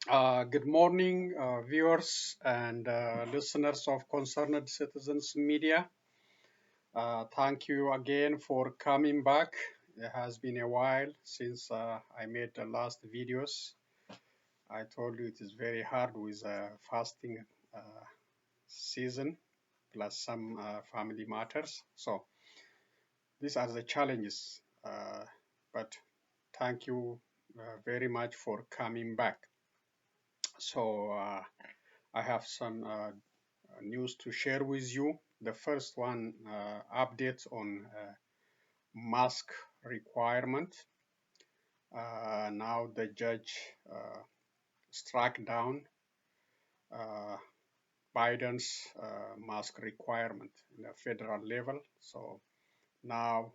Good morning, viewers and listeners of Concerned Citizens Media. Thank you again for coming back. It has been a while since I made the last videos. I told you it is very hard with fasting season plus some family matters. So these are the challenges. But thank you very much for coming back. So I have some news to share with you. The first one, updates on mask requirement. Now the judge struck down uh, Biden's mask requirement in the federal level. So now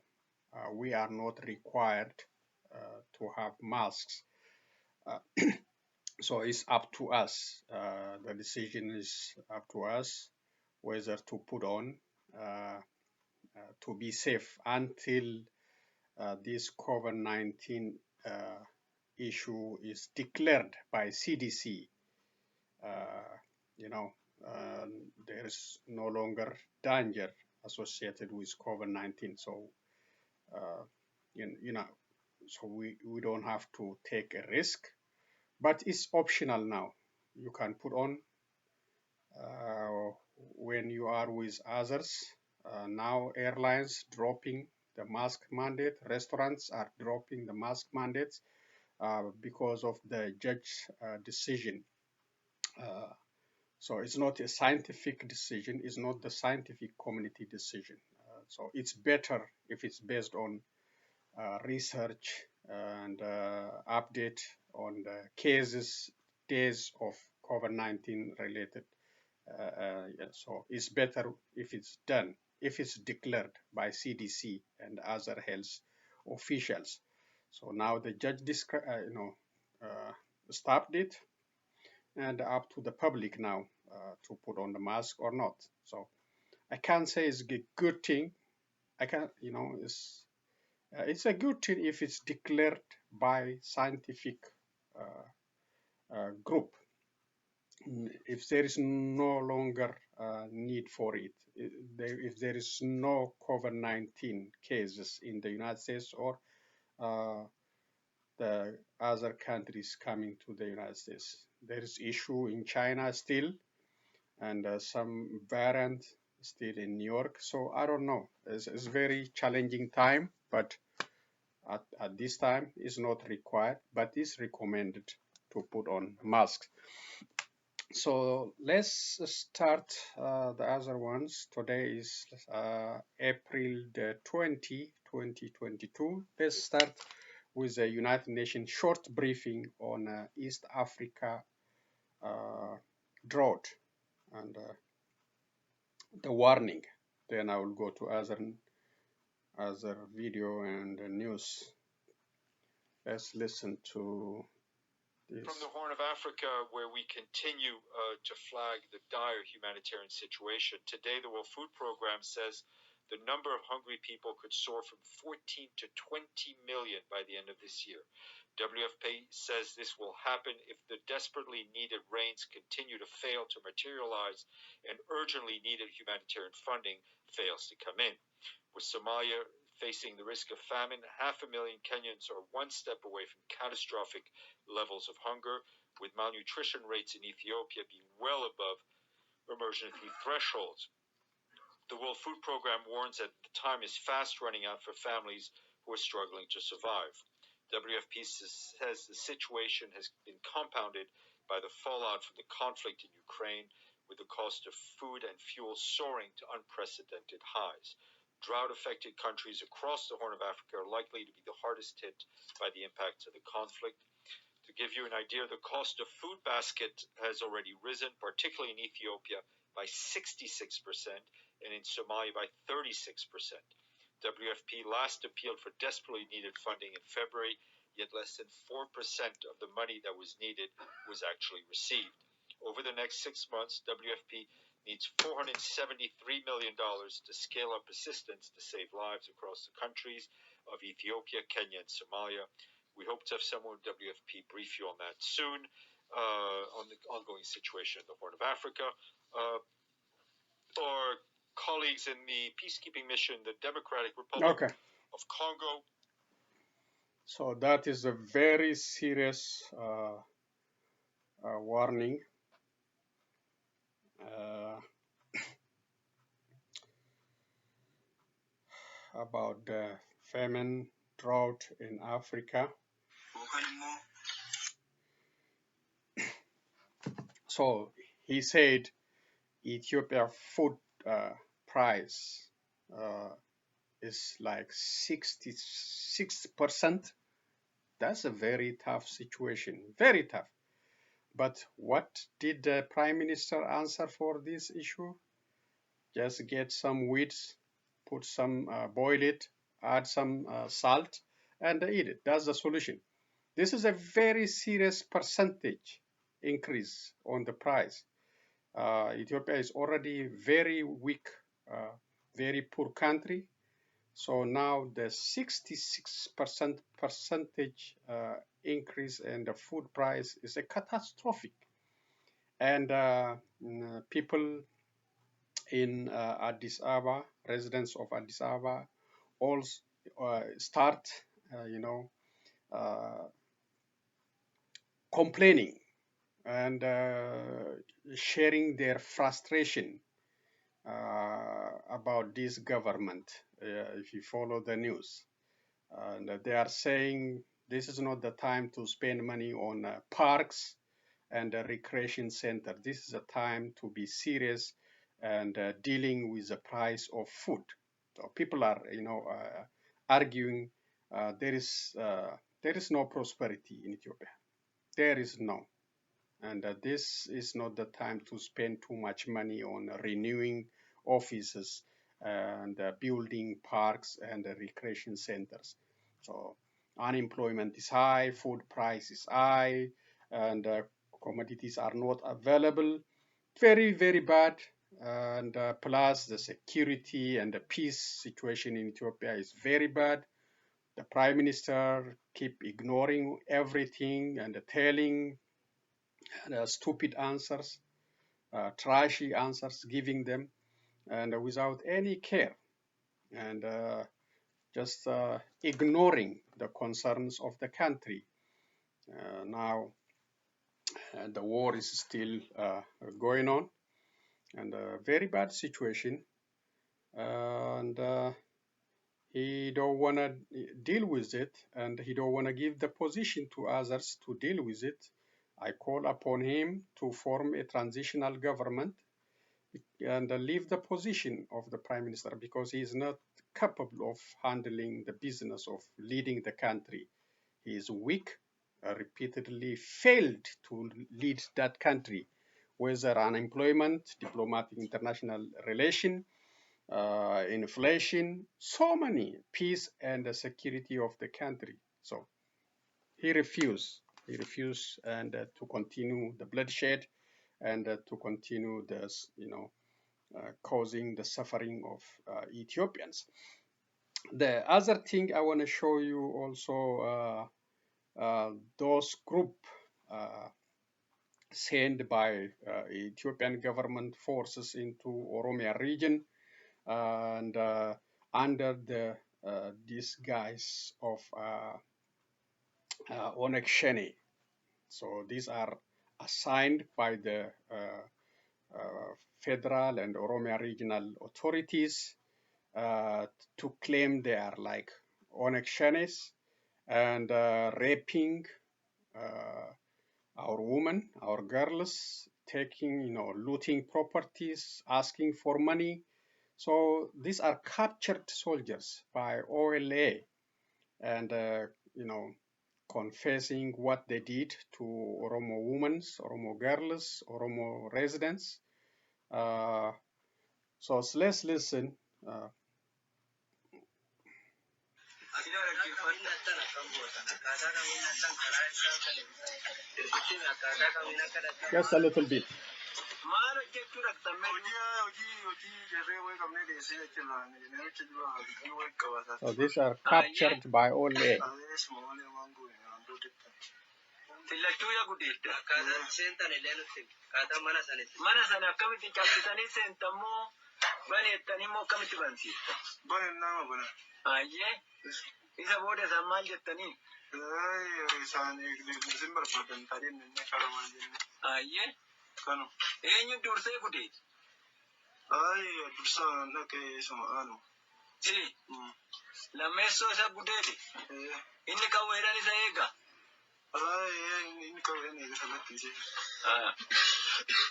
we are not required to have masks. Uh, so it's up to us. The decision is up to us whether to put on uh, to be safe until this COVID-19 issue is declared by CDC. Uh, you know, uh, there is no longer danger associated with COVID-19. So, you know, so we don't have to take a risk, but it's optional now. You can put on uh, when you are with others. Now airlines dropping the mask mandate, restaurants are dropping the mask mandates because of the judge decision. Uh, so it's not a scientific decision, it's not the scientific community decision. So it's better if it's based on research and update on the cases, days of COVID-19 related. Yeah, so it's better if it's done, if it's declared by CDC and other health officials. So now the judge, stopped it, and up to the public now to put on the mask or not. So I can't say it's a good thing. I can't, it's a good thing if it's declared by scientific group. If there is no longer need for it, if there is no COVID-19 cases in the United States or uh, the other countries coming to the United States. There is issue in China still, and some variant still in New York. So I don't know. It's very challenging time, but at this time it's not required, but it's recommended to put on masks. So let's start the other ones. Today is April the 2022. Let's start with the United Nations short briefing on East Africa uh, drought and the warning. Then I will go to other video and news. Let's listen to this. From the Horn of Africa, where we continue to flag the dire humanitarian situation, today the World Food Programme says the number of hungry people could soar from 14 to 20 million by the end of this year. WFP says this will happen if the desperately needed rains continue to fail to materialize and urgently needed humanitarian funding fails to come in. With Somalia facing the risk of famine, 500,000 Kenyans are one step away from catastrophic levels of hunger, with malnutrition rates in Ethiopia being well above emergency thresholds. The World Food Programme warns that the time is fast running out for families who are struggling to survive. WFP says the situation has been compounded by the fallout from the conflict in Ukraine, with the cost of food and fuel soaring to unprecedented highs. Drought-affected countries across the Horn of Africa are likely to be the hardest hit by the impacts of the conflict. To give you an idea, the cost of food basket has already risen, particularly in Ethiopia, by 66% and in Somalia by 36%. WFP last appealed for desperately needed funding in February, yet less than 4% of the money that was needed was actually received. Over the next 6 months, WFP needs $473 million to scale up assistance to save lives across the countries of Ethiopia, Kenya, and Somalia. We hope to have someone with WFP brief you on that soon, on the ongoing situation in the Horn of Africa. Our colleagues in the peacekeeping mission, the Democratic Republic of Congo. So that is a very serious warning. About the famine, drought in Africa. So he said Ethiopia food price is like 66%. That's a very tough situation, very tough. But what did the Prime Minister answer for this issue? Just get some wheat, put some, boil it, add some salt, and eat it. That's the solution. This is a very serious percentage increase on the price. Ethiopia is already very weak, very poor country. So now the 66% percentage increase in the food price is a catastrophic. And people in Addis Ababa, residents of Addis Ababa, all start, complaining and sharing their frustration about this government. If you follow the news, and they are saying this is not the time to spend money on parks and a recreation center. This is a time to be serious and dealing with the price of food. So people are, arguing there is no prosperity in Ethiopia. There is no. And this is not the time to spend too much money on renewing offices and building parks and recreation centers. So unemployment is high, food price is high, and commodities are not available. Very, very bad. And plus the security and the peace situation in Ethiopia is very bad. The Prime Minister keep ignoring everything and telling stupid answers, trashy answers, giving them, and without any care, and just ignoring the concerns of the country. Now, the war is still going on, and a very bad situation, and he don't want to deal with it, and he don't want to give the position to others to deal with it. I call upon him to form a transitional government and leave the position of the prime minister because he is not capable of handling the business of leading the country. He is weak, repeatedly failed to lead that country, whether unemployment, diplomatic international relation, inflation, so many, peace and the security of the country. So he refused and to continue the bloodshed and to continue this, causing the suffering of Ethiopians. The other thing I want to show you also, those group sent by Ethiopian government forces into Oromia region and under the disguise of Onek Sheni. So these are assigned by the federal and Oromia regional authorities to claim they are like Onek Shenis and raping our women, our girls, taking, looting properties, asking for money. So these are captured soldiers by OLA and, confessing what they did to Oromo women, Oromo girls, Oromo residents. So let's listen. Just a little bit. So these are captured by Ole.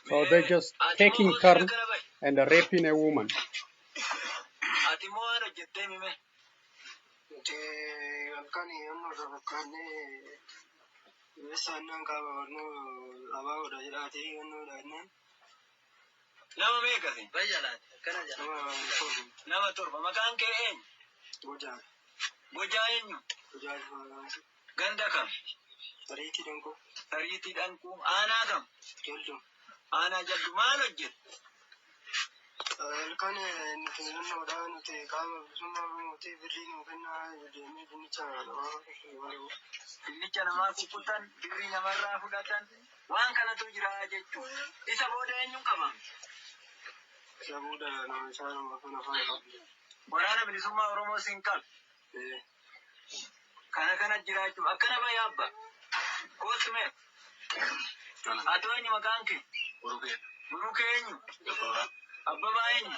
So they're just taking turn and raping a woman. Waraana bilisummaa Oromoo siin qabu. Kana jiraachuu akkana bayaabba. Kootume. Atoo inni maqaan kee. Burukee eenyu. Abbabaa eenyu.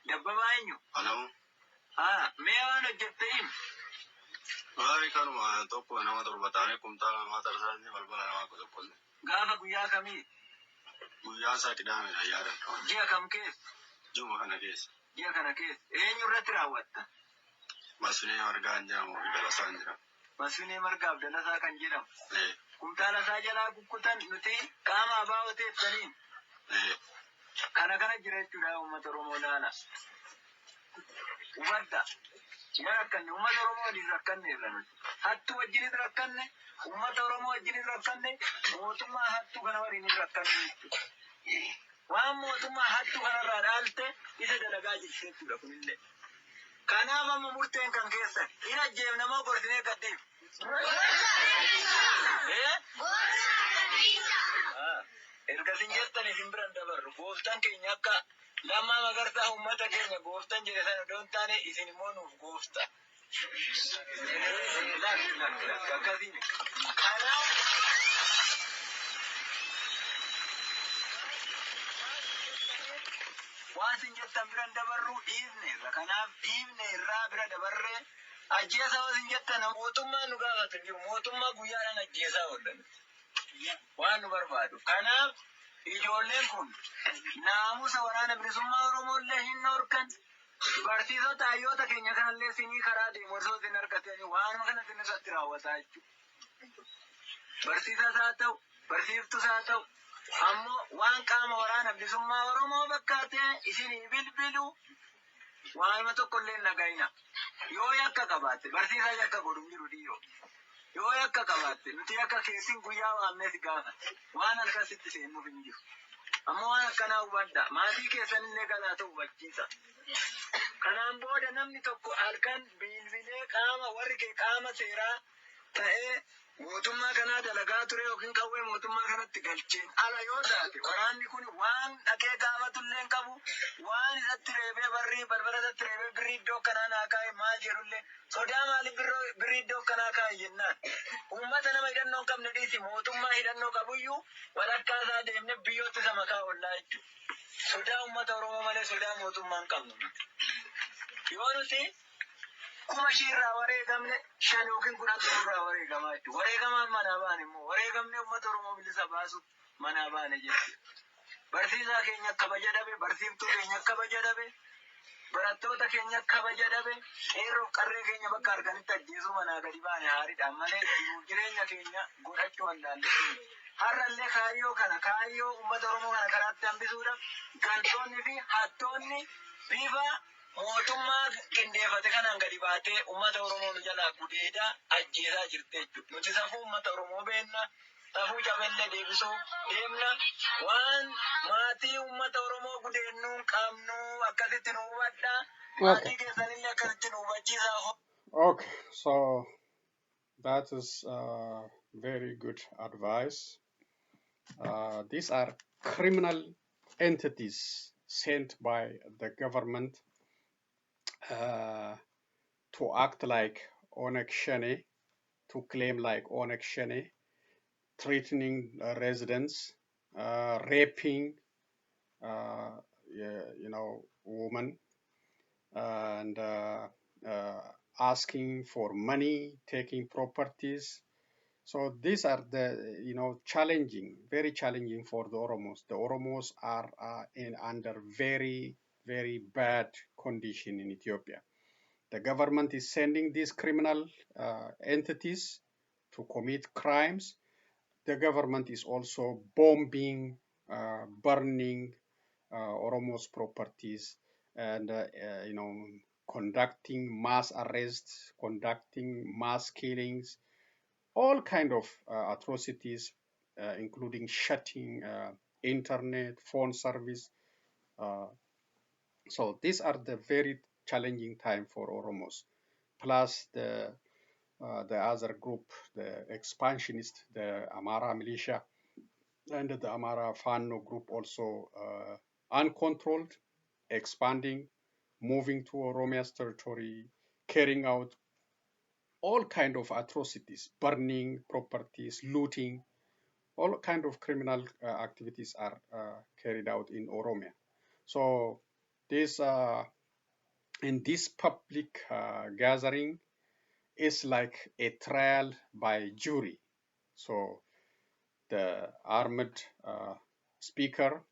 Dabbabaa eenyu. Mee waan hojjette himi. Kanuma tokko nama torba taanee kumtaala namaa tarsaanii balbala namaa qoqqolle. Gaafa guyyaa kamii? Guyyaa isaa Qidaamedha yaadadha. Ji'a kam keessa? Juma kana keessa. Ji'a kana keessa. Eenyu irratti raawwatta? Masfinee Margaa jedhamu Dalasaan jedhama. Masfinee Margaaf Dalasaa kan jedhamu. Kumtaala isaa jalaa kukkutan nuti qaama abbaa teessaniin. Kana jira jechuudha uummata Oromoo laala. Uffata. Rakkanne uummata Oromoo waliin rakkanne irra nuti. Hattuu wajjinis rakkanne, uummata Oromoo wajjinis rakkanne, mootummaa hattuu kana waliin rakkanne. Waan mootummaa hattuu kanarraa dhaalte isa dalagaa jirti jechuudha kunillee. Kanaaf amma murteen kan keessan hin ajjeefne moo gorsinee gaddiif? Ergasin jettan isin biran dabarru gooftaan keenya akka lammaa magarsaa uummata keenya gooftaan jedhe sana doon taane isin immoo nuuf goofta. Akkasiin. Waan isin jettan biran dabarru dhiifne irra. Kanaaf dhiifne irraa bira dabarree ajjeesaa isin jettan mootummaa nu gaafatan jiru. Mootummaa guyyaadhaan ajjeesaa oolan. Waan nu barbaadu. Kanaaf ijoolleen kun naamusa waraana bilisummaa Oromoollee hin horkan. Barsiisota hayyoota keenya kanallee sinii karaa deemu osoo isin argatanii waanuma kana isin irratti raawwataa jechuudha. Barsiisas haa ta'u, barsiiftus haa ta'u, ammoo waan qaama waraana bilisummaa Oromoo fakkaatee isinii bilbilu waanuma tokkollee hin dhaga'ina. Yoo yakka qabaatte barsiisaa yakka godhu jiru dhiiroo. Yoo yakka qabaatte nuti akka keessin guyyaa waamnees gaafa waan halkasitti seennuuf hin jiru. Ammoo waan akkanaa hubadha. Maatii keessanillee galaa ta'u hubachiisa. Kanaan booda namni tokko halkan bilbilee warri kee qaama seeraa ta'ee mootummaa kanaa dalagaa ture yookiin qawwee mootummaa kanatti galcheen ala yoo taate waraanni kun waan dhaqee gaafatullee hin qabu waan isatti reebee balbala isatti reebee birrii iddoo kanaa naa kaa'e maal jedhullee sodaa maaliif birrii iddoo kanaa kaa'e jennaan uummata nama hidhannoo hin qabne dhiisi mootummaa hidhannoo qabuyyuu walakkaa isaa deemne biyyoota isa makaa ollaa jechuudha. Sodaa uummata Oromoo malee sodaa mootummaa hin qabnu. Yoo nuti kuma shirraa wareegamne shan yookiin kudhan irraa wareegamaa jechuudha. Wareegamaan manaa baane immoo wareegamne uummata Oromoo bilisa baasuuf manaa baane jechuudha. Barsiisaa keenya kabaja dhabe, barsiiftuu keenya kabaja dhabe, barattoota keenya kabaja dhabe, qeerroof qarree keenya bakka arganitti ajjeesuu manaa gadi baane haariidhaan malee jireenya keenya godhachuu handaallee. Har'allee kaayyoo uummata Oromoo kana karaatti hambisuudhaaf galtoonni fi hattoonni bifa mootummaa qindeeffate kanaan gadi baatee uummata Oromoo nu jalaa gudeedaa ajjeesaa jirti jechuudha. Nuti safuu uummata Oromoo beenna Tafu jabelle deebisu deemna waan maatii uummata Oromoo gudeennuun qabnu akkasitti nu hubadha. Maatii keessanillee akkasitti nu hubachiisa. Okay, so that is very good advice. These are criminal entities sent by the government to act like Onek Shene, to claim like Onek Shene, threatening residents, raping, women, and asking for money, taking properties. So these are the, challenging, very challenging for the Oromos. The Oromos are under very, very bad condition in Ethiopia. The government is sending these criminal entities to commit crimes. The government is also bombing, burning Oromos properties, and conducting mass arrests, conducting mass killings, all kind of atrocities, including shutting internet, phone service. So these are the very challenging time for Oromos. Plus the other group, the expansionist, the Amara militia, and the Amara Fano group also uncontrolled, expanding, moving to Oromia's territory, carrying out all kind of atrocities, burning properties, looting, all kind of criminal activities are carried out in Oromia. So this in this public gathering is like a trial by jury. So the armed speaker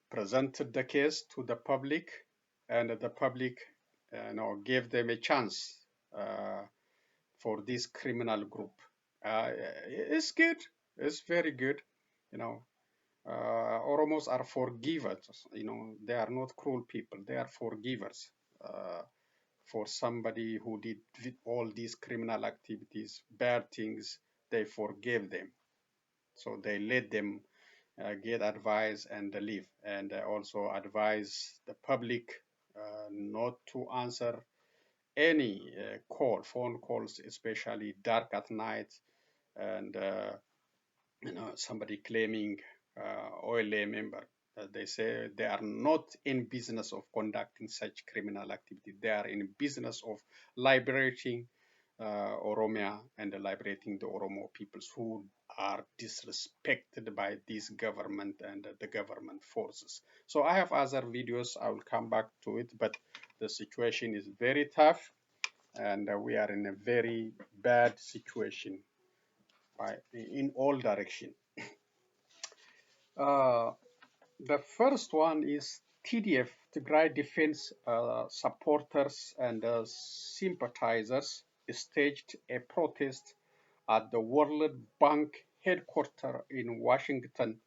presented the case to the public, and the public gave them a chance for this criminal group. It's good. It's very good. Oromos are forgivers. They are not cruel people. They are forgivers. For somebody who did all these criminal activities, bad things, they forgave them. So they let them get advice and leave, and also advise the public not to answer any phone calls, especially dark at night, and somebody claiming OLA member. They say they are not in business of conducting such criminal activity. They are in business of liberating Oromia and liberating the Oromo peoples who are disrespected by this government and the government forces. So I have other videos. I will come back to it, but the situation is very tough, and we are in a very bad situation in all directions. The first one is TDF, Tigray Defense supporters and sympathizers staged a protest at the World Bank headquarters in Washington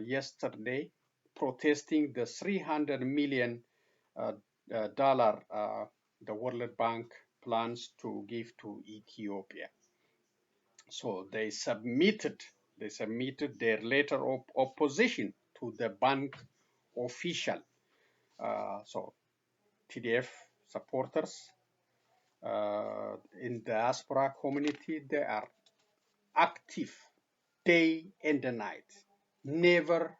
yesterday, protesting the $300 million the World Bank plans to give to Ethiopia. So they submitted their letter of opposition to the bank official. So TDF supporters in the diaspora community, they are active day and night, never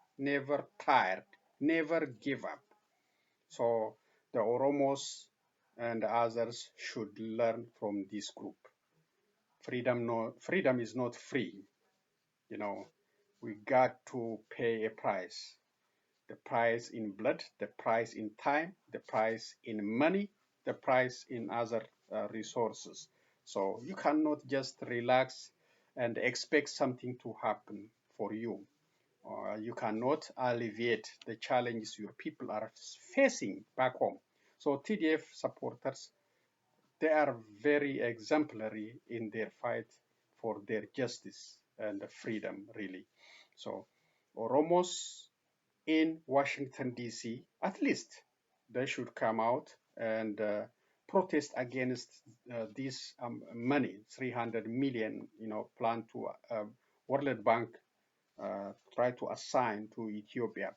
tired, never give up. So the Oromos and others should learn from this group. Freedom is not free. We got to pay a price. The price in blood, the price in time, the price in money, the price in other resources. So you cannot just relax and expect something to happen for you. You cannot alleviate the challenges your people are facing back home. So TDF supporters, they are very exemplary in their fight for their justice and freedom, really. So Oromos in Washington, D.C., at least they should come out and protest against this money, 300 million, planned to World Bank try to assign to Ethiopia,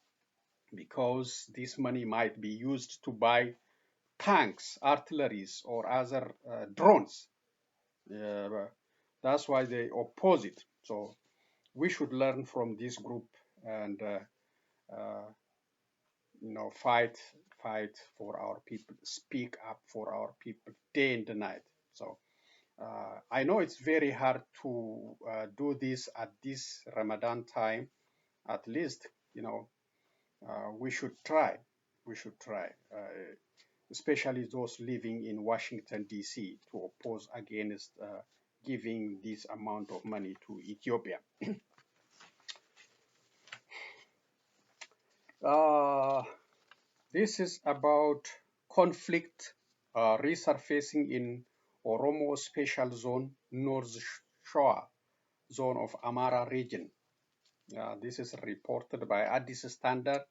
because this money might be used to buy tanks, artilleries, or other drones. That's why they oppose it. So we should learn from this group and uh, fight for our people, speak up for our people day and night. So I know it's very hard to do this at this Ramadan time. At least, we should try. We should try, especially those living in Washington, D.C., to oppose against giving this amount of money to Ethiopia. This is about conflict resurfacing in Oromo Special Zone, North Shore Zone of Amara region. This is reported by Addis Standard.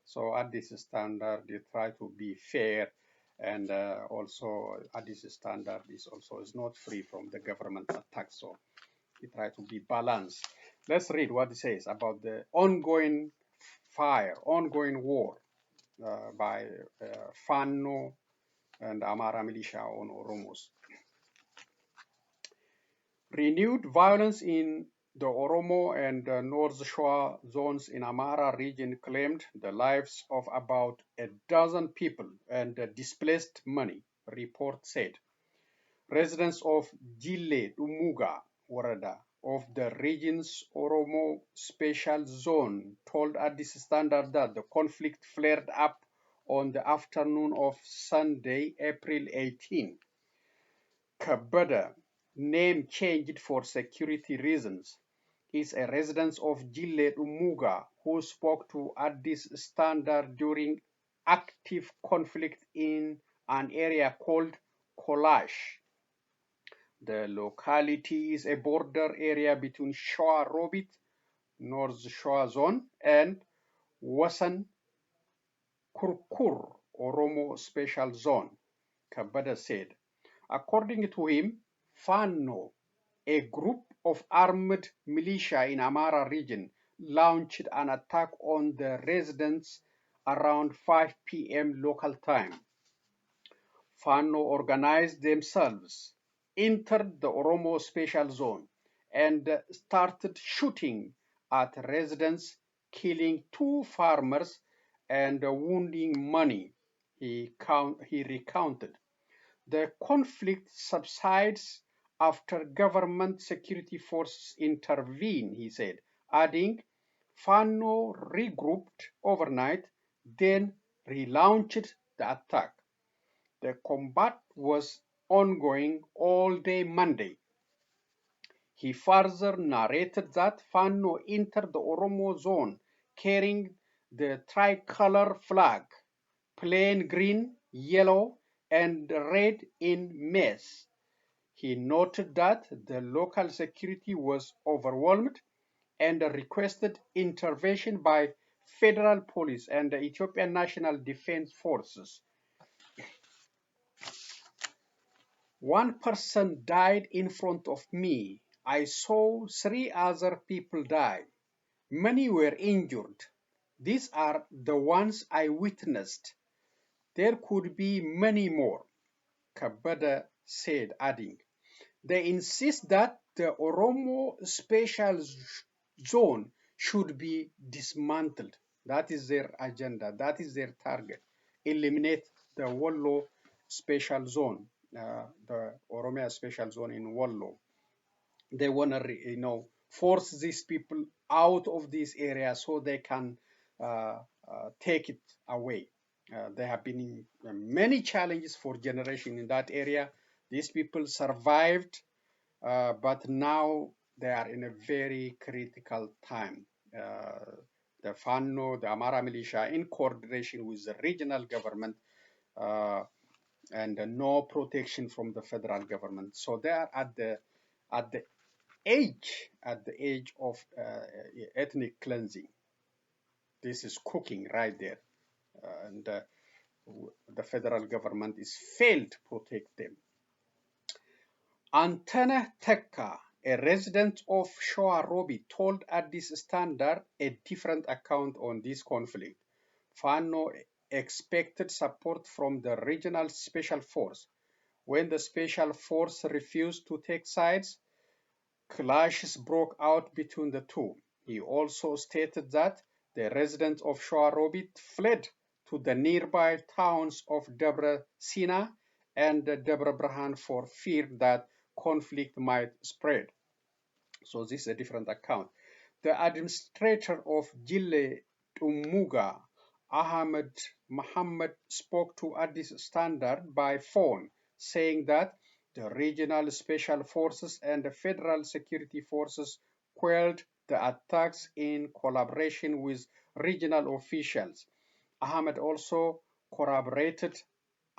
So Addis Standard, they try to be fair, and also Addis Standard is not free from the government attack. So they try to be balanced. Let's read what it says about the ongoing fire, ongoing war by Fano and Amara militia on Oromos. Renewed violence in the Oromo and North Shore zones in Amara region claimed the lives of about a dozen people and displaced money, report said. Residents of Jile Dumuga Warada of the region's Oromo Special Zone told Addis Standard that the conflict flared up on the afternoon of Sunday, April 18. Kabada, name changed for security reasons, is a resident of Jile Dumuga who spoke to Addis Standard during active conflict in an area called Kolash. The locality is a border area between Shoa Robit, North Shoa Zone, and Wasan Kurkur, Oromo Special Zone, Kabada said. According to him, Fano, a group of armed militia in Amara region, launched an attack on the residents around 5 p.m. local time. Fano organized themselves, entered the Oromo Special Zone, and started shooting at residents, killing 2 farmers and wounding many, he recounted. The conflict subsides after government security forces intervene, he said, adding, Fano regrouped overnight, then relaunched the attack. The combat was ongoing all day Monday. He further narrated that Fano entered the Oromo zone carrying the tricolor flag, plain green, yellow, and red in mess. He noted that the local security was overwhelmed and requested intervention by federal police and the Ethiopian National Defense Forces. One person died in front of me. I saw 3 other people die. Many were injured. These are the ones I witnessed. There could be many more, Kabada said, adding. They insist that the Oromo Special Zone should be dismantled. That is their agenda. That is their target. Eliminate the Wollo Special Zone, the Oromia Special Zone in Wollo. They want to, force these people out of this area so they can take it away. There have been many challenges for generations in that area. These people survived, but now they are in a very critical time. The Fano, the Amara militia, in coordination with the regional government, and no protection from the federal government. So they are at the age of ethnic cleansing. This is cooking right there, and the federal government is failed to protect them. Antana Tekka, a resident of Shoarobi, told Addis Standard a different account on this conflict. Fano expected support from the regional special force. When the special force refused to take sides, clashes broke out between the two. He also stated that the residents of Shoarobit fled to the nearby towns of Debre Sina and Debre Brahan for fear that conflict might spread. So this is a different account. The administrator of Gile Tumuga, Ahmed Muhammad, spoke to Addis Standard by phone, saying that the regional special forces and the federal security forces quelled the attacks in collaboration with regional officials. Ahmed also corroborated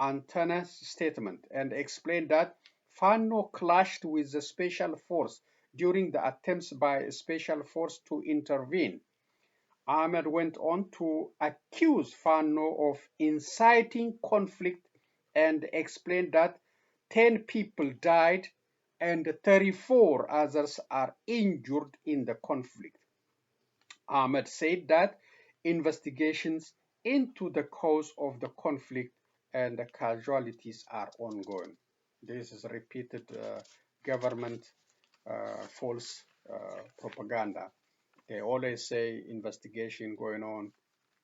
Antana's statement and explained that Fano clashed with the special force during the attempts by a special force to intervene. Ahmed went on to accuse Fano of inciting conflict and explained that 10 people died and 34 others are injured in the conflict. Ahmed said that investigations into the cause of the conflict and the casualties are ongoing. This is repeated government false propaganda. They always say investigation going on.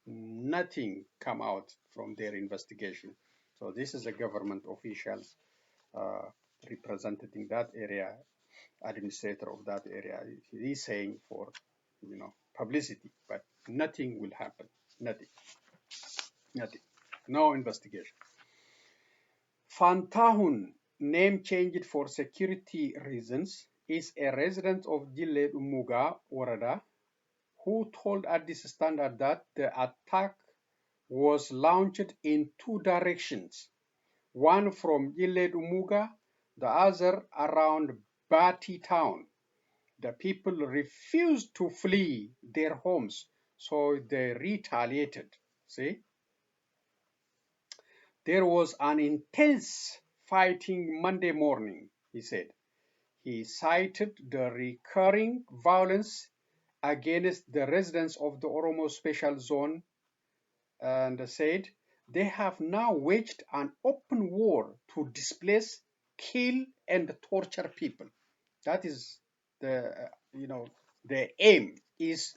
Nothing come out from their investigation. So this is a government officials representing that area, administrator of that area. He's saying for publicity, but nothing will happen. Nothing. No investigation. Fantahun, name changed for security reasons, is a resident of Gile Umuga Warada who told Addis Standard that the attack was launched in two directions, one from Gile Umuga, the other around Bati town. The people refused to flee their homes, so they retaliated. See? There was an intense fighting Monday morning, he said. He cited the recurring violence against the residents of the Oromos Special Zone and said they have now waged an open war to displace, kill, and torture people. That is the aim is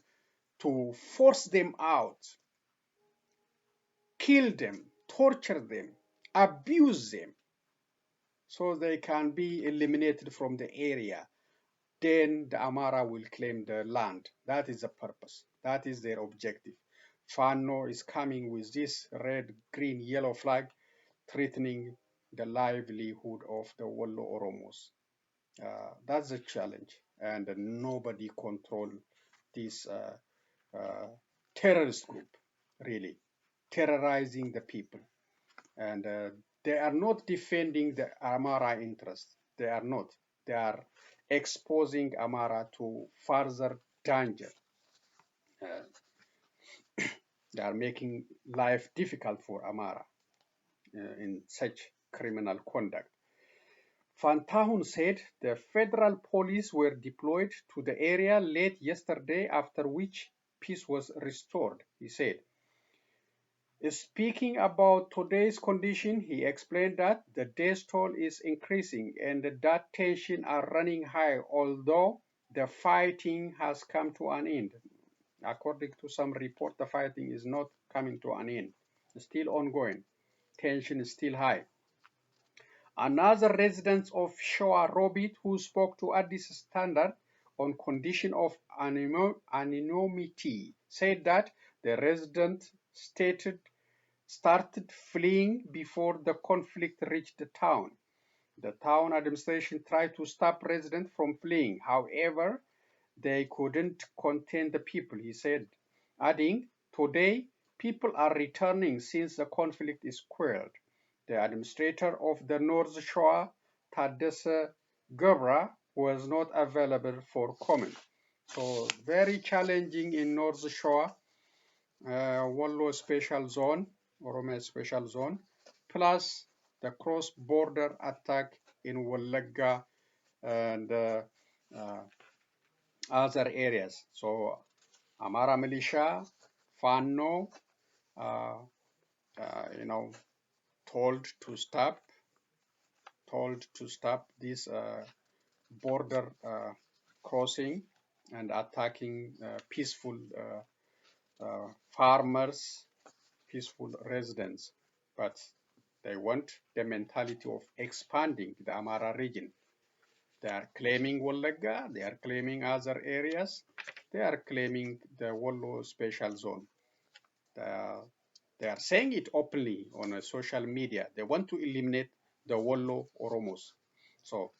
to force them out, kill them, torture them, abuse them, so they can be eliminated from the area. Then the Amara will claim the land. That is the purpose. That is their objective. Fano is coming with this red, green, yellow flag, threatening the livelihood of the Wollo Oromos. That's the challenge, and nobody control this terrorist group, really, terrorizing the people. And they are not defending the Amara interest. They are not. They are exposing Amara to further danger. They are making life difficult for Amara in such criminal conduct. Fantahun said the federal police were deployed to the area late yesterday, after which peace was restored, he said. Speaking about today's condition, he explained that the death toll is increasing and that tensions are running high, although the fighting has come to an end. According to some report, the fighting is not coming to an end. It's still ongoing. Tension is still high. Another resident of Shoarobit who spoke to Addis Standard on condition of anonymity said that the resident started fleeing before the conflict reached the town. The town administration tried to stop residents from fleeing. However, they couldn't contain the people, he said, adding, today, people are returning since the conflict is quelled. The administrator of the North Shore, Tadesse Gabra, was not available for comment. So very challenging in North Shore, Wollo Special Zone. Oromos Special Zone, plus the cross-border attack in Wallagga and other areas. So Amara militia, Fano, uh, you know, told to stop this border crossing and attacking peaceful farmers, peaceful residents. But they want the mentality of expanding the Amara region. They are claiming Wallagga, they are claiming other areas, they are claiming the Wollo special zone. They are saying it openly on social media. They want to eliminate the Wollo Oromos. So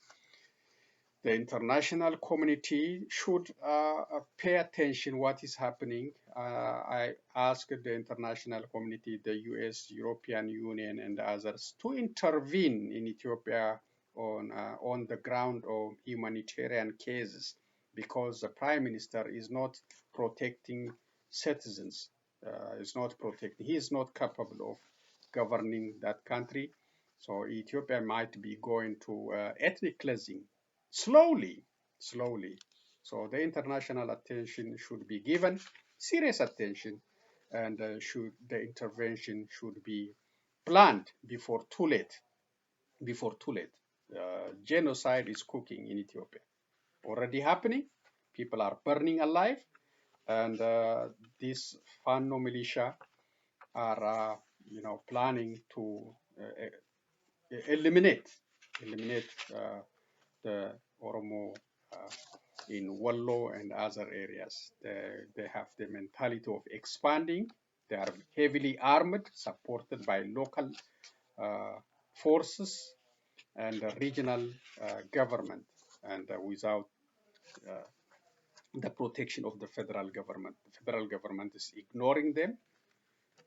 the international community should pay attention what is happening. I asked the international community, the US, European Union, and others to intervene in Ethiopia on the ground of humanitarian cases, because the Prime Minister is not protecting citizens. He is not capable of governing that country. So Ethiopia might be going to ethnic cleansing slowly. So the international attention should be given serious attention, and the intervention should be planned before too late. Genocide is cooking in Ethiopia, already happening. People are burning alive, and these Fano militia are, planning to eliminate the Oromo in Wollo and other areas. They have the mentality of expanding. They are heavily armed, supported by local forces and regional government, and without the protection of the federal government. The federal government is ignoring them,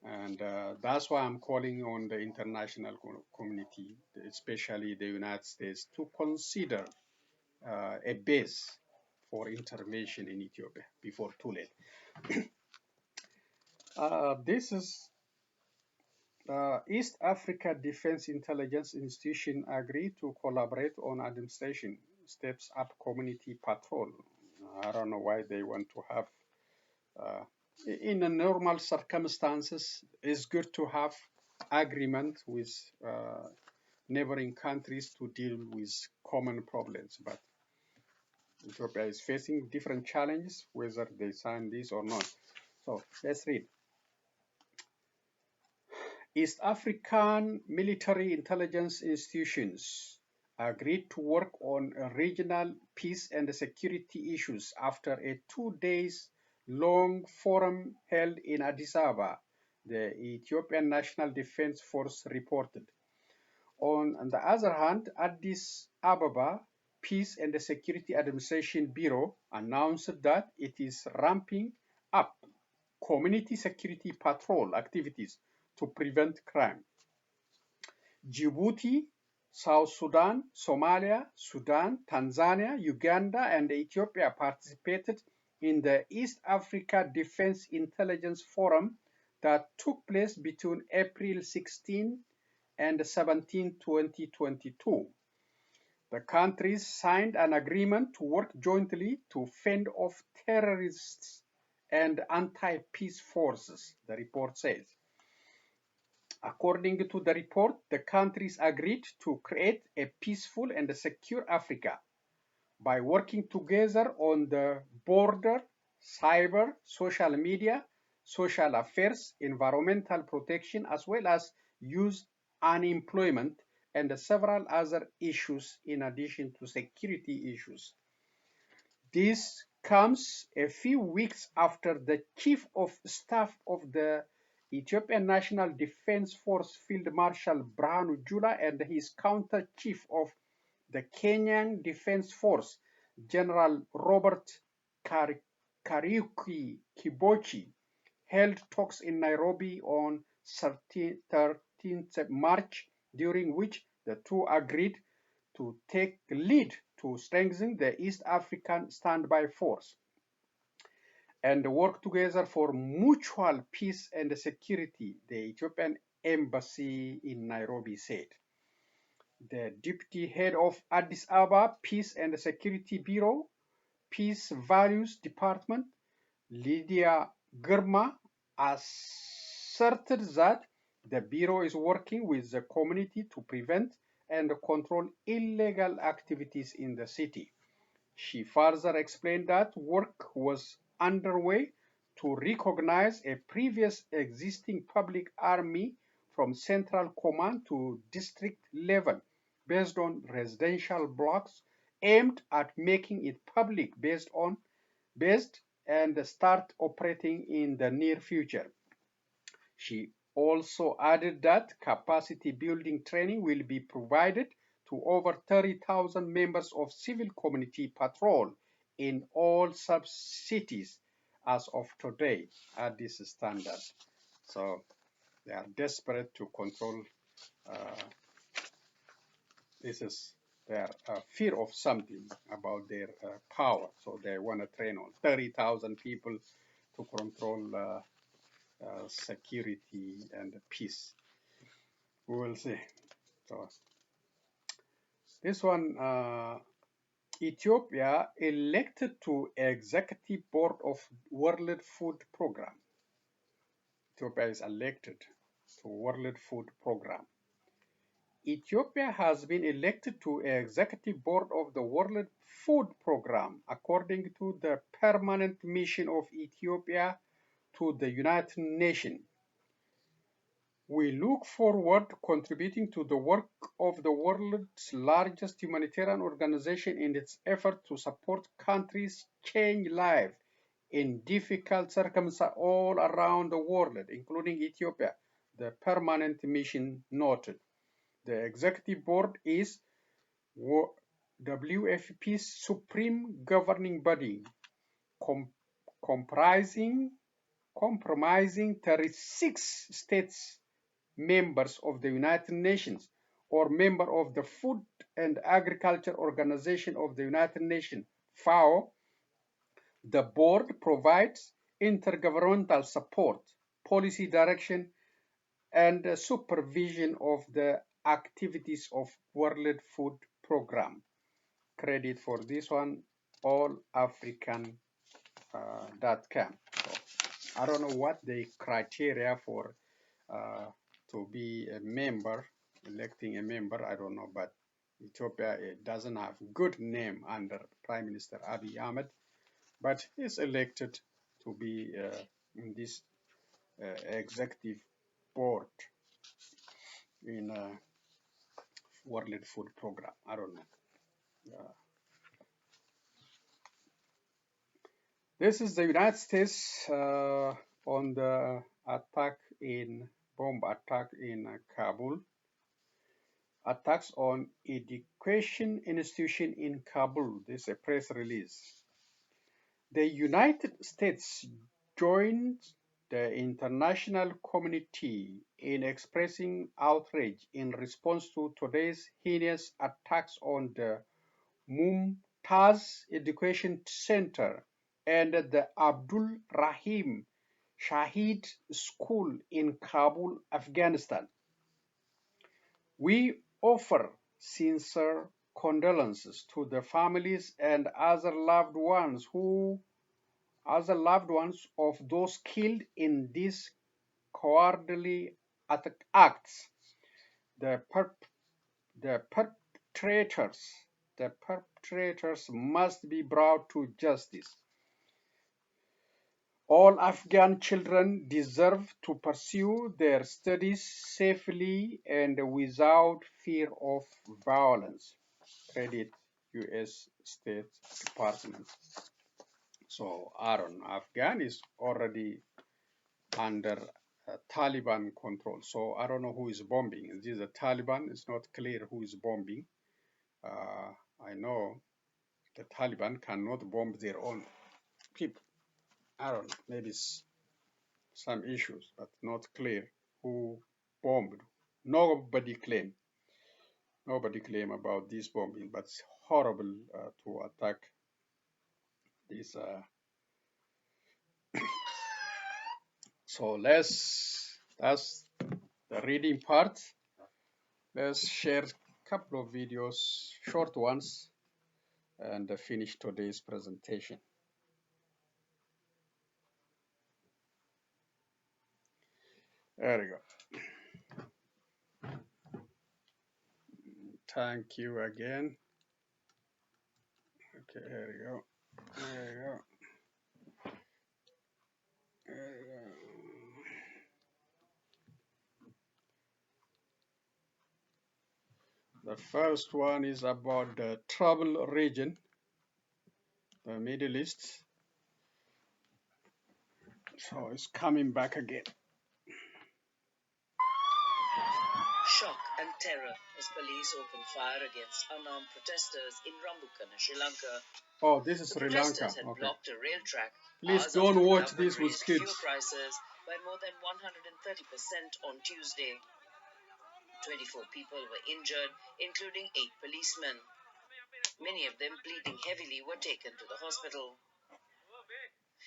and that's why I'm calling on the international community, especially the United States, to consider a base for intervention in Ethiopia before too late. This is East Africa Defense Intelligence Institution agreed to collaborate on administration steps up community patrol. I don't know why they want to have, in a normal circumstances, it's good to have agreement with neighboring countries to deal with common problems, but Ethiopia is facing different challenges, whether they sign this or not. So let's read. East African military intelligence institutions agreed to work on regional peace and security issues after a 2 days long forum held in Addis Ababa, the Ethiopian National Defense Force reported. On the other hand, Addis Ababa Peace and Security Administration Bureau announced that it is ramping up community security patrol activities to prevent crime. Djibouti, South Sudan, Somalia, Sudan, Tanzania, Uganda, and Ethiopia participated in the East Africa Defense Intelligence Forum that took place between April 16 and 17, 2022. The countries signed an agreement to work jointly to fend off terrorists and anti-peace forces, the report says. According to the report, the countries agreed to create a peaceful and secure Africa by working together on the border, cyber, social media, social affairs, environmental protection, as well as youth unemployment and several other issues in addition to security issues. This comes a few weeks after the Chief of Staff of the Ethiopian National Defense Force Field Marshal Birhanu Jula and his counter chief of the Kenyan Defense Force, General Robert Kariuki Kibochi, held talks in Nairobi on 13th March, during which the two agreed to take the lead to strengthen the East African Standby Force. and work together for mutual peace and security, the Ethiopian embassy in Nairobi said. The deputy head of Addis Ababa Peace and Security Bureau, Peace Values Department, Lydia Girma, asserted that the Bureau is working with the community to prevent and control illegal activities in the city. She further explained that work was underway to recognize a previous existing public army from central command to district level based on residential blocks aimed at making it public based and start operating in the near future. She also added that capacity building training will be provided to over 30,000 members of civil community patrol in all sub-cities as of today at this standard. So they are desperate to control. This is their fear of something about their power. So they want to train on 30,000 people to control security and peace. We will see. So this one, Ethiopia elected to executive board of World Food Program. Ethiopia is elected to World Food Program. Ethiopia has been elected to executive board of the World Food Program, according to the permanent mission of Ethiopia to the United Nations. We look forward to contributing to the work of the world's largest humanitarian organization in its effort to support countries change lives in difficult circumstances all around the world, including Ethiopia, the permanent mission noted. The executive board is WFP's supreme governing body, comprising 36 states members of the United Nations or member of the Food and Agriculture Organization of the United Nations, FAO. The board provides intergovernmental support, policy direction, and supervision of the activities of World Food Program. Credit for this one, allafrican.com. So I don't know what the criteria for to be a member, electing a member, I don't know, but Ethiopia doesn't have good name under Prime Minister Abiy Ahmed, but is elected to be in this executive board in World Food Program. I don't know. This is the United States on the bomb attack in Kabul. Attacks on education institution in Kabul. This is a press release. The United States joined the international community in expressing outrage in response to today's heinous attacks on the Mumtaz Education Center and the Abdul Rahim Shahid School in Kabul, Afghanistan. We offer sincere condolences to the families and other loved ones of those killed in these cowardly acts. The perpetrators must be brought to justice. All Afghan children deserve to pursue their studies safely and without fear of violence. Credit U.S. State Department. So Aaron, Afghan is already under Taliban control. So I don't know who is bombing. Is this the Taliban? It's not clear who is bombing. I know the Taliban cannot bomb their own people. I don't know, maybe some issues, but not clear who bombed. Nobody claim about this bombing, but it's horrible to attack this So that's the reading part. Let's share a couple of videos, short ones, and finish today's presentation. There we go. Thank you again. Okay, here we go. There we go. There we go. The first one is about the trouble region, the Middle East. So it's coming back again. Shock and terror as police open fire against unarmed protesters in Rambukkana, Sri Lanka. Oh, this is The Sri Lanka. protesters had Okay. blocked a rail track. Please hours don't after the watch government this with raised kids. fuel prices by more than 130% on Tuesday. 24 people were injured, including 8 policemen. Many of them, bleeding heavily, were taken to the hospital.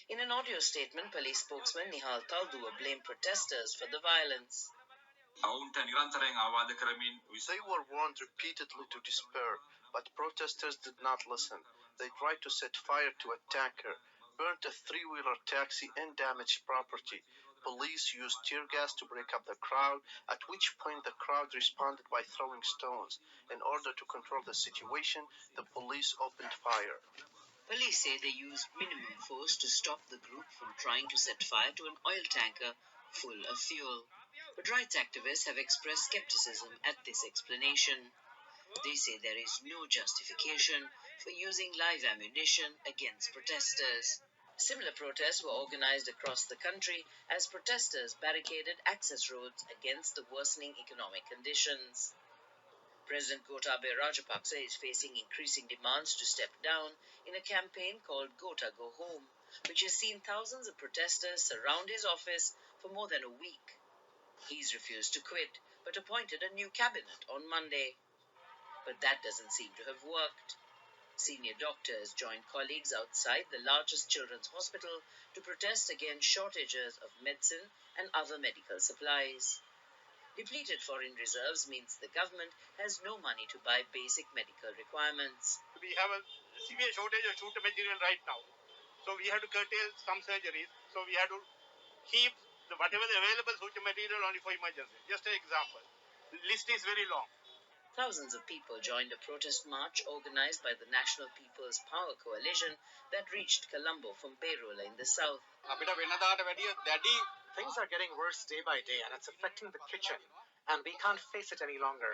In an audio statement, police spokesman Nihal Taldua blamed protesters for the violence. They were warned repeatedly to disperse, but protesters did not listen. They tried to set fire to a tanker, burned a three-wheeler taxi, and damaged property. Police used tear gas to break up the crowd, at which point the crowd responded by throwing stones. In order to control the situation, the police opened fire. Police say they used minimum force to stop the group from trying to set fire to an oil tanker full of fuel. But rights activists have expressed skepticism at this explanation. They say there is no justification for using live ammunition against protesters. Similar protests were organized across the country as protesters barricaded access roads against the worsening economic conditions. President Gotabaya Rajapaksa is facing increasing demands to step down in a campaign called Gota Go Home, which has seen thousands of protesters surround his office for more than a week. He's refused to quit, but appointed a new cabinet on Monday. But that doesn't seem to have worked. Senior doctors joined colleagues outside the largest children's hospital to protest against shortages of medicine and other medical supplies. Depleted foreign reserves means the government has no money to buy basic medical requirements. We have a severe shortage of shooter material right now. So we have to curtail some surgeries. So we have to keep whatever the available shooter material only for emergency. Just an example. The list is very long. Thousands of people joined a protest march organized by the National People's Power Coalition that reached Colombo from Beirut in the south. Things are getting worse day by day and it's affecting the kitchen, and we can't face it any longer.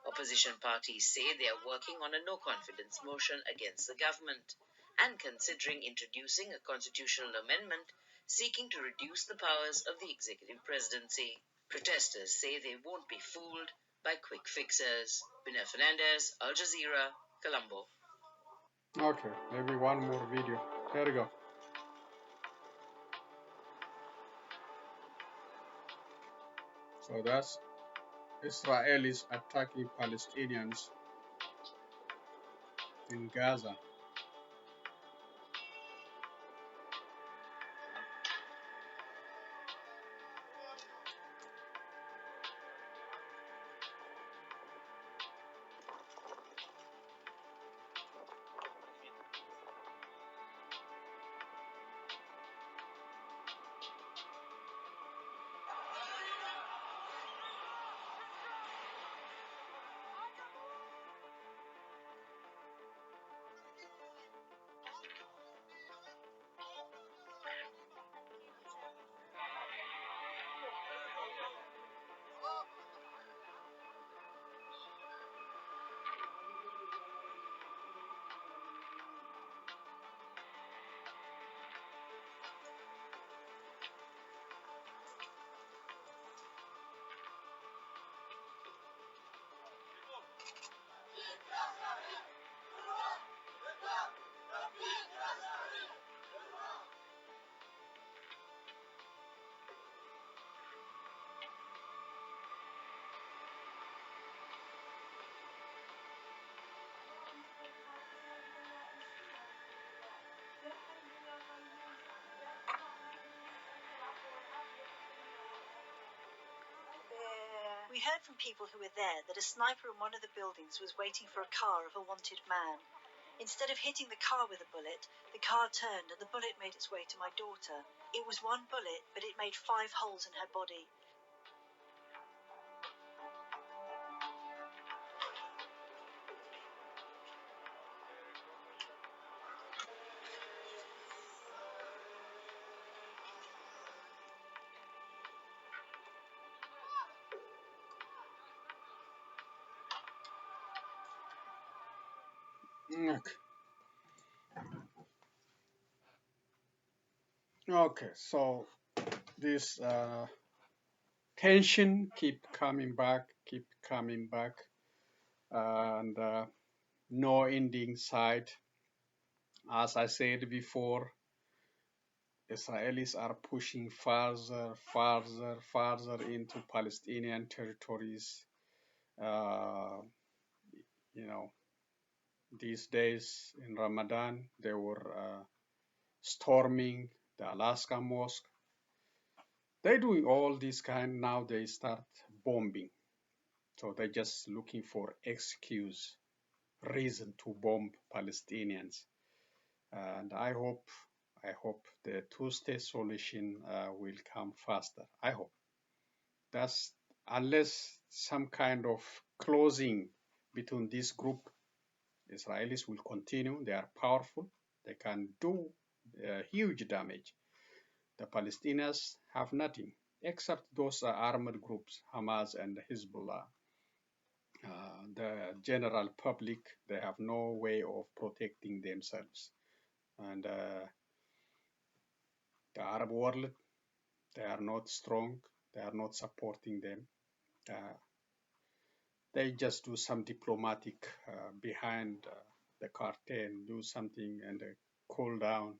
Opposition parties say they are working on a no-confidence motion against the government and considering introducing a constitutional amendment seeking to reduce the powers of the executive presidency. Protesters say they won't be fooled by quick fixers. Binay Fernandez, Al Jazeera, Colombo. Okay, maybe one more video. Here we go. So that's Israelis attacking Palestinians in Gaza. We heard from people who were there that a sniper in one of the buildings was waiting for a car of a wanted man. Instead of hitting the car with a bullet, the car turned and the bullet made its way to my daughter. It was one bullet, but it made 5 holes in her body. Okay. Okay, so this tension keep coming back, and no ending sight. As I said before, Israelis are pushing farther into Palestinian territories. You know, these days in Ramadan, they were storming the Alaska Mosque. They're doing all this kind. Now they start bombing. So they're just looking for excuse, reason to bomb Palestinians. And I hope the two-state solution will come faster. I hope. That's unless some kind of closing between this group, Israelis will continue. They are powerful. They can do huge damage. The Palestinians have nothing except those armed groups, Hamas and Hezbollah. The general public, they have no way of protecting themselves. And the Arab world, they are not strong. They are not supporting them. They just do some diplomatic behind the curtain, do something and cool down,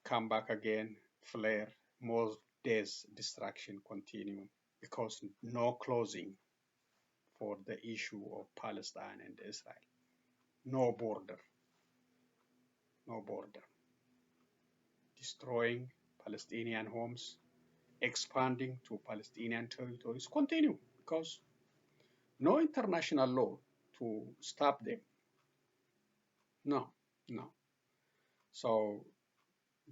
come back again, flare, more days destruction continue because no closing for the issue of Palestine and Israel. No border. Destroying Palestinian homes, expanding to Palestinian territories continue because no international law to stop them. No. So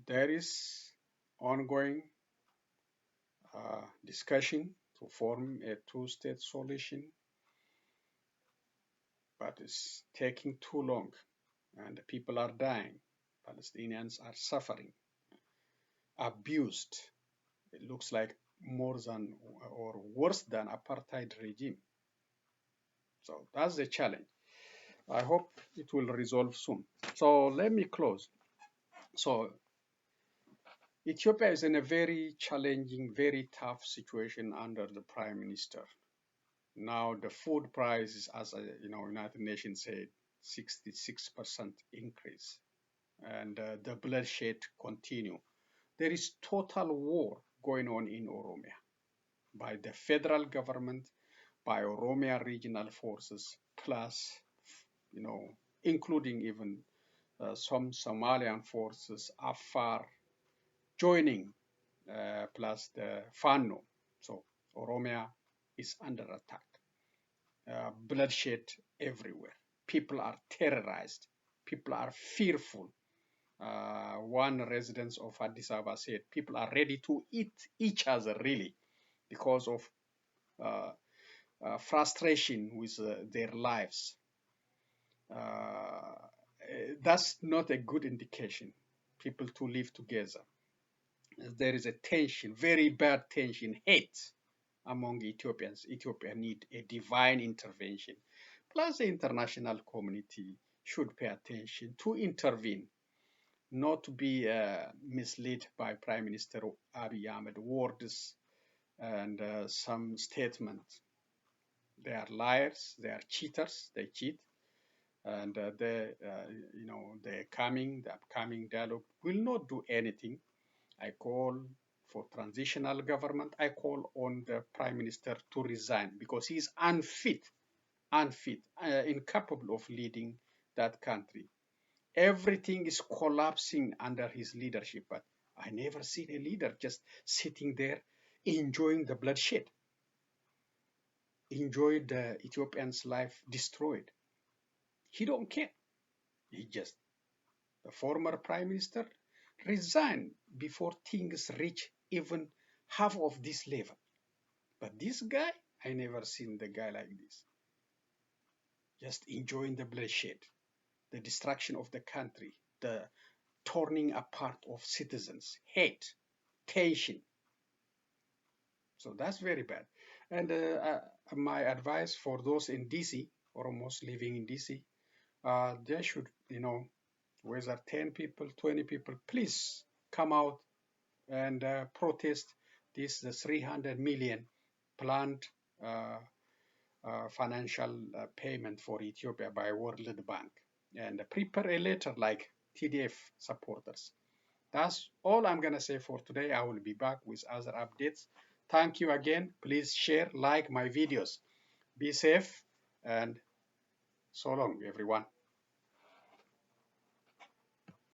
there is ongoing discussion to form a two-state solution, but it's taking too long and people are dying. Palestinians are suffering, abused. It looks like more than or worse than apartheid regime. So that's the challenge. I hope it will resolve soon. So let me close. So Ethiopia is in a very challenging, very tough situation under the Prime Minister. Now the food prices, as United Nations said, 66% increase, and the bloodshed continue. There is total war going on in Oromia by the federal government, by Oromia regional forces, plus, including even some Somalian forces, Afar, joining, plus the Fano. So Oromia is under attack. Bloodshed everywhere. People are terrorized. People are fearful. One resident of Addis Ababa said people are ready to eat each other really because of frustration with their lives. That's not a good indication. People to live together. There is a tension, very bad tension, hate among Ethiopians. Ethiopia need a divine intervention. Plus the international community should pay attention to intervene, not to be misled by Prime Minister Abiy Ahmed words and some statements. They are liars, they are cheaters, they cheat, and the upcoming dialogue will not do anything. I call for transitional government. I call on the Prime Minister to resign because he is unfit, incapable of leading that country. Everything is collapsing under his leadership, but I never seen a leader just sitting there enjoying the bloodshed. enjoyed the Ethiopian's life destroyed. He don't care. He just, the former prime minister resigned before things reach even half of this level. But this guy, I never seen the guy like this. Just enjoying the bloodshed, the destruction of the country, the turning apart of citizens, hate, tension. So that's very bad. And my advice for those in DC, Oromos living in DC, they should, whether 10 people, 20 people, please come out and protest this the 300 million planned financial payment for Ethiopia by World Bank, and prepare a letter like TDF supporters. That's all I'm going to say for today. I will be back with other updates. Thank you again. Please share, like my videos. Be safe, and so long, everyone.